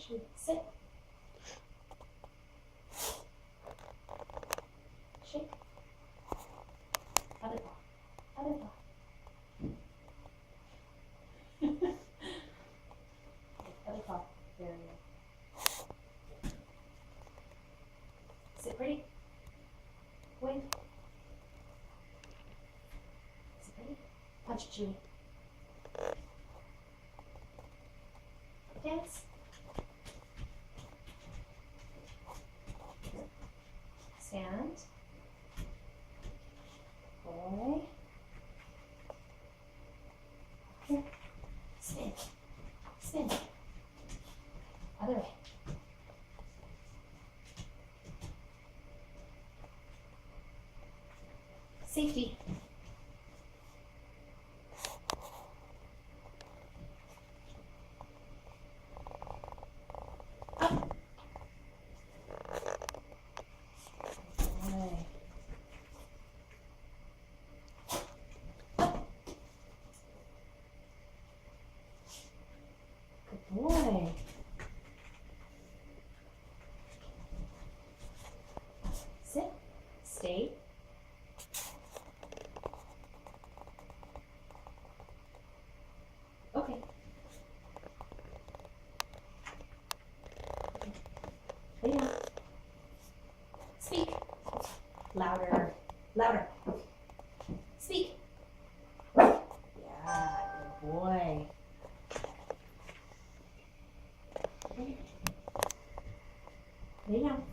Shake. Sit. Shake. Other paw. Other paw. Other paw. Very good. Sit pretty. Wave. Sit pretty. Punch Chewy. Dance. Stand. Boy. Here. Spin. Spin. Other way. Safety. Up. Boy. Up. Good boy. Sit. Stay. Okay. Lay down. Speak. Louder. Louder. Speak. Yeah, good boy. Okay. Lay down.